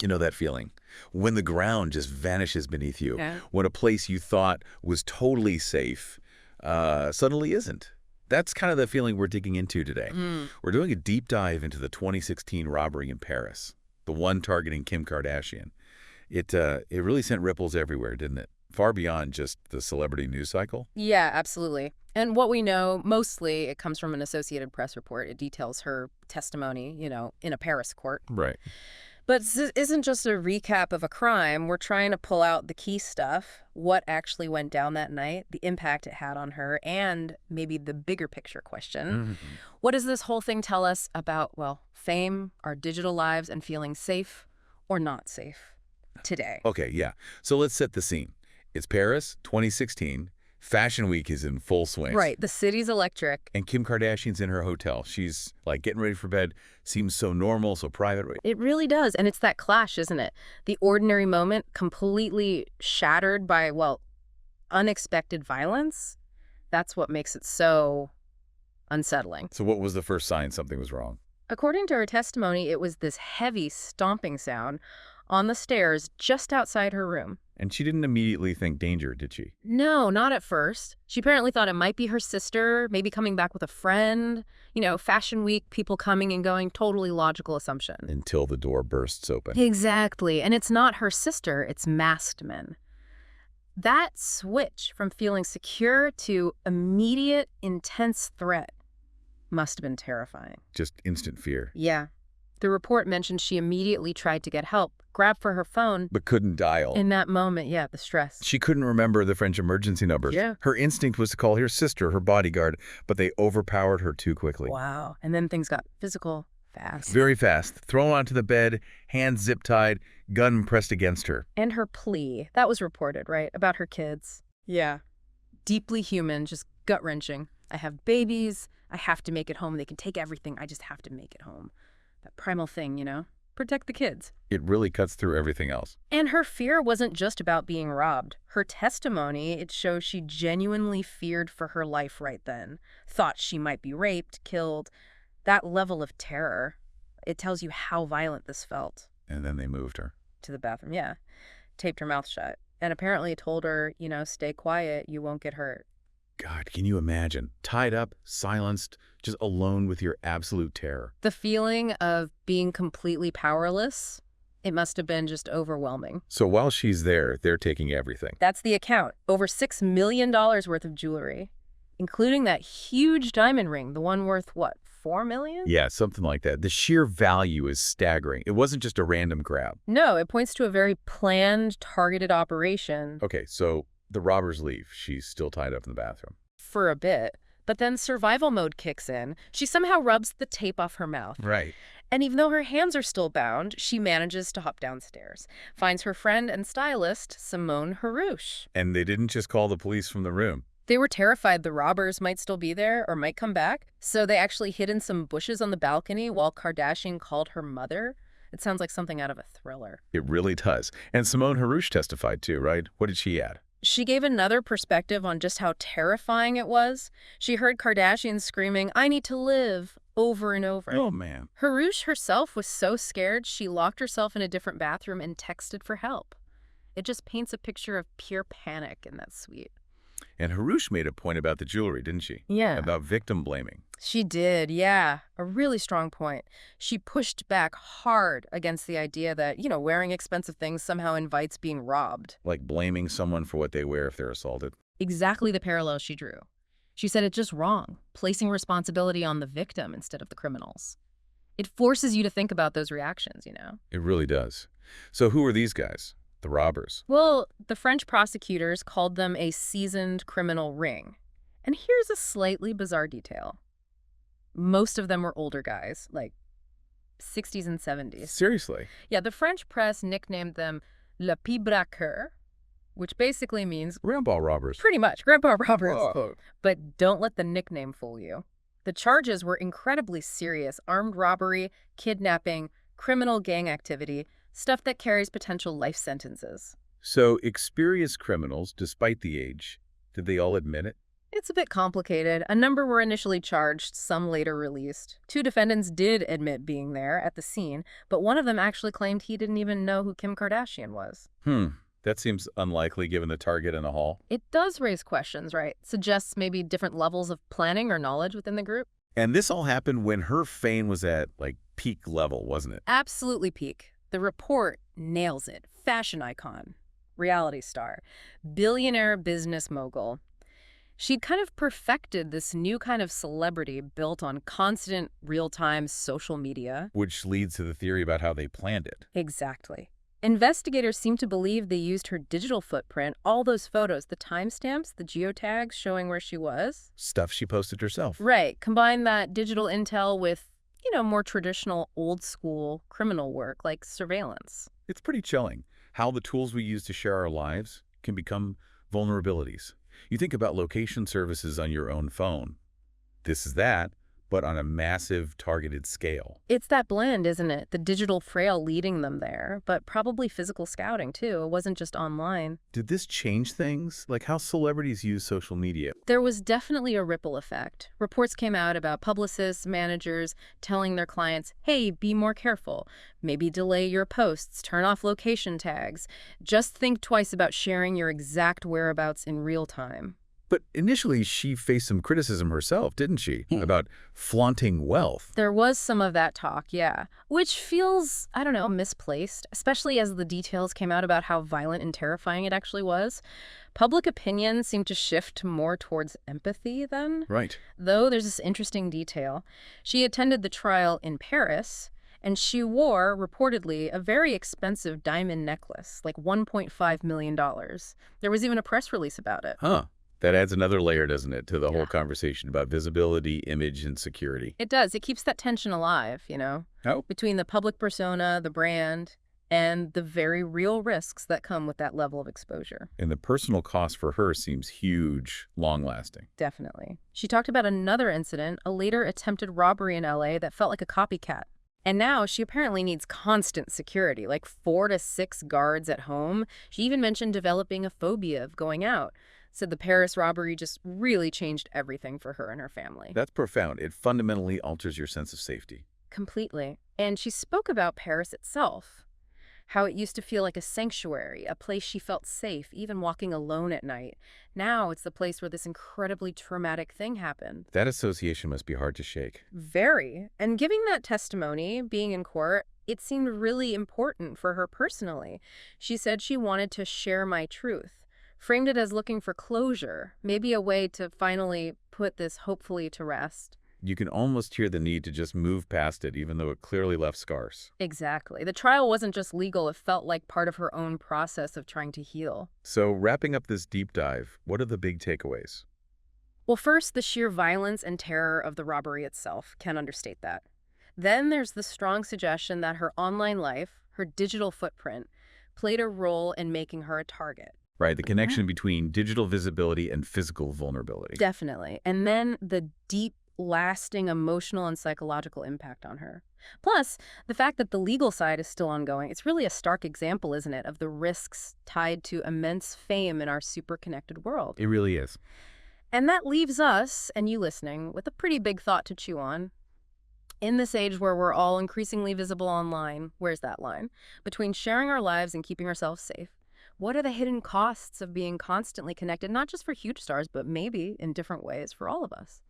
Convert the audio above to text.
You know that feeling? When the ground just vanishes beneath you. Yeah. When a place you thought was totally safe suddenly isn't. That's kind of the feeling we're digging into today. We're doing a deep dive into the 2016 robbery in Paris, the one targeting Kim Kardashian. It really sent ripples everywhere, didn't it? Far beyond just the celebrity news cycle. Yeah, absolutely. And what we know, mostly, it comes from an Associated Press report. It details her testimony, in a Paris court. Right. But this isn't just a recap of a crime. We're trying to pull out the key stuff, what actually went down that night, the impact it had on her, and maybe the bigger picture question. What does this whole thing tell us about, well, fame, our digital lives, and feeling safe or not safe today? Okay, yeah. So let's set the scene. It's Paris, 2016. Fashion Week is in full swing. Right. The city's electric. And Kim Kardashian's in her hotel. She's, like, getting ready for bed. Seems so normal, so private. It really does. And it's that clash, isn't it? The ordinary moment completely shattered by, well, unexpected violence. That's what makes it so unsettling. So what was the first sign something was wrong? According to her testimony, it was this heavy stomping sound on the stairs just outside her room. And she didn't immediately think danger, did she? No, not at first. She apparently thought it might be her sister, maybe coming back with a friend. Fashion Week, people coming and going, totally logical assumption. Until the door bursts open. Exactly. And it's not her sister, it's masked men. That switch from feeling secure to immediate, intense threat must have been terrifying. Just instant fear. Yeah. The report mentioned she immediately tried to get help, grabbed for her phone. But couldn't dial. In that moment, the stress. She couldn't remember the French emergency numbers. Yeah. Her instinct was to call her sister, her bodyguard, but they overpowered her too quickly. Wow. And then things got physical fast. Very fast. Thrown onto the bed, hands zip-tied, gun pressed against her. And her plea. That was reported, right? About her kids. Yeah. Deeply human, just gut-wrenching. I have babies. I have to make it home. They can take everything. I just have to make it home. That primal thing, protect the kids. It really cuts through everything else. And her fear wasn't just about being robbed. Her testimony, it shows she genuinely feared for her life right then. Thought she might be raped, killed. That level of terror, it tells you how violent this felt. And then they moved her. To the bathroom, yeah. Taped her mouth shut. And apparently told her, stay quiet, you won't get hurt. God, can you imagine? Tied up, silenced, just alone with your absolute terror. The feeling of being completely powerless, it must have been just overwhelming. So while she's there, they're taking everything. That's the account. Over $6 million worth of jewelry, including that huge diamond ring, the one worth, what, $4 million? Yeah, something like that. The sheer value is staggering. It wasn't just a random grab. No, it points to a very planned, targeted operation. Okay, so the robbers leave. She's still tied up in the bathroom. For a bit. But then survival mode kicks in. She somehow rubs the tape off her mouth. Right. And even though her hands are still bound, she manages to hop downstairs, finds her friend and stylist, Simone Harouche. And they didn't just call the police from the room. They were terrified the robbers might still be there or might come back, so they actually hid in some bushes on the balcony while Kardashian called her mother. It sounds like something out of a thriller. It really does. And Simone Harouche testified too, right? What did she add? She gave another perspective on just how terrifying it was. She heard Kardashian screaming, "I need to live," over and over. Oh, man. Harouche herself was so scared, she locked herself in a different bathroom and texted for help. It just paints a picture of pure panic in that suite. And Harouche made a point about the jewelry, didn't she? Yeah. About victim blaming. She did, yeah. A really strong point. She pushed back hard against the idea that, wearing expensive things somehow invites being robbed. Like blaming someone for what they wear if they're assaulted. Exactly the parallel she drew. She said it's just wrong, placing responsibility on the victim instead of the criminals. It forces you to think about those reactions, It really does. So who are these guys? The robbers? Well, the French prosecutors called them a seasoned criminal ring. And here's a slightly bizarre detail. Most of them were older guys, like 60s and 70s. Seriously? Yeah, the French press nicknamed them Le Petit Braqueur, which basically means Grandpa robbers. pretty much grandpa robbers. Whoa. But don't let the nickname fool you. The charges were incredibly serious: armed robbery, kidnapping, criminal gang activity, stuff that carries potential life sentences. So experienced criminals, despite the age, did they all admit it? It's a bit complicated. A number were initially charged, some later released. Two defendants did admit being there at the scene, but one of them actually claimed he didn't even know who Kim Kardashian was. That seems unlikely given the target in the hall. It does raise questions, right? Suggests maybe different levels of planning or knowledge within the group. And this all happened when her fame was at, like, peak level, wasn't it? Absolutely peak. The report nails it. Fashion icon, reality star, billionaire business mogul. She'd kind of perfected this new kind of celebrity built on constant real-time social media. Which leads to the theory about how they planned it. Exactly. Investigators seem to believe they used her digital footprint, all those photos, the timestamps, the geotags showing where she was. Stuff she posted herself. Right. Combine that digital intel with, more traditional old-school criminal work like surveillance. It's pretty chilling how the tools we use to share our lives can become vulnerabilities. You think about location services on your own phone. This is that, but on a massive, targeted scale. It's that blend, isn't it? The digital frail leading them there, but probably physical scouting, too. It wasn't just online. Did this change things? Like how celebrities use social media? There was definitely a ripple effect. Reports came out about publicists, managers telling their clients, hey, be more careful. Maybe delay your posts, turn off location tags. Just think twice about sharing your exact whereabouts in real time. But initially, she faced some criticism herself, didn't she? About flaunting wealth. There was some of that talk, yeah. Which feels, I don't know, misplaced, especially as the details came out about how violent and terrifying it actually was. Public opinion seemed to shift more towards empathy then. Right. Though there's this interesting detail. She attended the trial in Paris, and she wore, reportedly, a very expensive diamond necklace, like $1.5 million. There was even a press release about it. Huh. That adds another layer, doesn't it, to the whole conversation about visibility, image, and security. It does. It keeps that tension alive, How? between the public persona, the brand, and the very real risks that come with that level of exposure. And the personal cost for her seems huge, long-lasting. Definitely. She talked about another incident, a later attempted robbery in LA that felt like a copycat. And now she apparently needs constant security, like 4 to 6 guards at home. She even mentioned developing a phobia of going out. Said the Paris robbery just really changed everything for her and her family. That's profound. It fundamentally alters your sense of safety. Completely. And she spoke about Paris itself, how it used to feel like a sanctuary, a place she felt safe, even walking alone at night. Now it's the place where this incredibly traumatic thing happened. That association must be hard to shake. Very. And giving that testimony, being in court, it seemed really important for her personally. She said she wanted to share my truth. Framed it as looking for closure, maybe a way to finally put this hopefully to rest. You can almost hear the need to just move past it, even though it clearly left scars. Exactly. The trial wasn't just legal, it felt like part of her own process of trying to heal. So, wrapping up this deep dive, what are the big takeaways? Well, first, the sheer violence and terror of the robbery itself. Can't understate that. Then there's the strong suggestion that her online life, her digital footprint, played a role in making her a target. Right, the connection between digital visibility and physical vulnerability. Definitely. And then the deep, lasting emotional and psychological impact on her. Plus, the fact that the legal side is still ongoing. It's really a stark example, isn't it, of the risks tied to immense fame in our super connected world. It really is. And that leaves us, and you listening, with a pretty big thought to chew on. In this age where we're all increasingly visible online, where's that line? Between sharing our lives and keeping ourselves safe. What are the hidden costs of being constantly connected, not just for huge stars, but maybe in different ways for all of us?